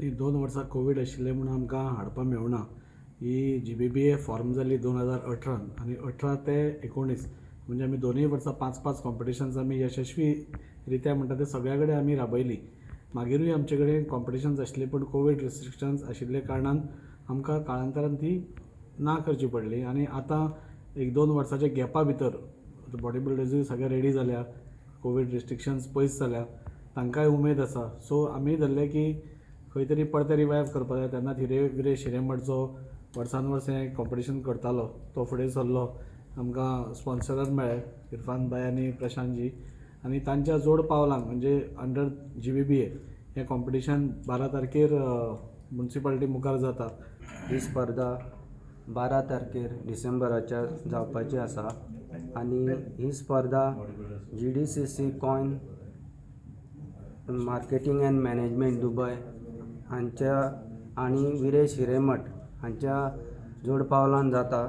ती 2 वर्सां कोवीड आशिल्ले म्हणून आमकां हाडपाक मेळूना. ही GBBA फॉर्म जाली 2018 आनी 18 ते 19 म्हणजे आमी दोनूय वर्सां 5-5 कॉम्पिटिशन्स आमी यशस्वी रित्या म्हणटा ते सगळ्या कडेन आमी राबयली. मागिरूय आमचे कडेन कॉम्पिटिशन्स आशिल्ली पूण कोवीड रिस्ट्रिक्शन्स आशिल्ले कारणान आमकां काळांतरान ती ना करची पडली. आनी आतां 1-2 वर्साच्या गॅपा भितर बॉडी बिल्डर्सूय सगळे रेडी जाल्या, कोवीड रिस्ट्रिक्शन्स पयस जाल्या, तांकांय उमेद आसा. सो आमी धरलें की खंय तरी परते रिवायव करपाक जाय. तेन्ना विरेश हिरेमठ जो वर्सान वर्स हें कॉम्पिटिशन करतालो तो फुडें सरलो. आमकां स्पॉन्सर मेळ्ळे, इरफान भाई आनी प्रशांतजी, आनी तांच्या जोड पावलांक म्हणजे अंडर GBBA हें कॉम्पिटिशन 12 तारखेर म्युन्सिपालिटी मुखार जाता. ही स्पर्धा 12 तारखेर डिसेंबराच्या जावपाची आसा आनी ही स्पर्धा GDCC coin marketing end management Dubai हांच्या आनी विरेश हिरेमठ हांच्या जोड पावलान जाता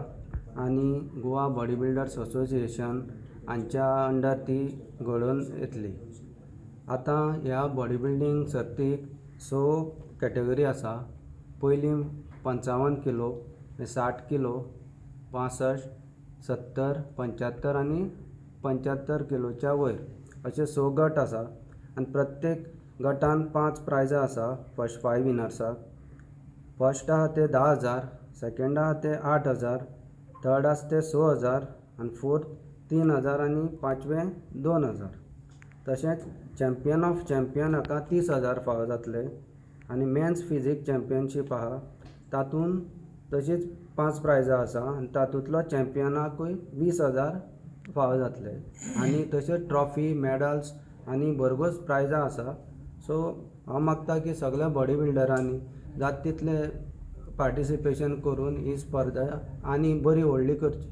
आनी गोवा बॉडी बिल्डर्स असोसिएशन हांच्या अंडर ती घडोवन येतली. आतां ह्या बॉडी बिल्डींग सर्तीक 6 कॅटेगरी आसा. पयली 55 किलो, 60 किलो, 65, 70, 75 आनी 75 किलोच्या वयर अशे 6 गट आसा आनी प्रत्येक गटान 5 प्रायजां आसा. फर्स्ट 5 विनर्साक. फर्स्ट आहा ते 10,000, सेकंड आहा ते 8,000, थर्ड आसा ते 6,000 आनी फोर्थ 3,000 आनी पांचवें 2,000. तशेंच चॅम्पियन ऑफ चॅम्पियन हाका 30,000 फावो जातले आनी मेन्स फिजीक चॅम्पियनशीप आहा तातूंत तशीच 5 प्रायजां आसा आनी तातूंतलो चॅम्पियनाकूय 20,000 फावो जातले आनी तशेंच ट्रॉफी, मेडल्स आनी भरघोस प्रायजां आसा. सो हांव मागता की सगळ्या बॉडी बिल्डरांनी जाता तितले पार्टिसिपेशन करून ही स्पर्धा आनी बरी व्हडली करची.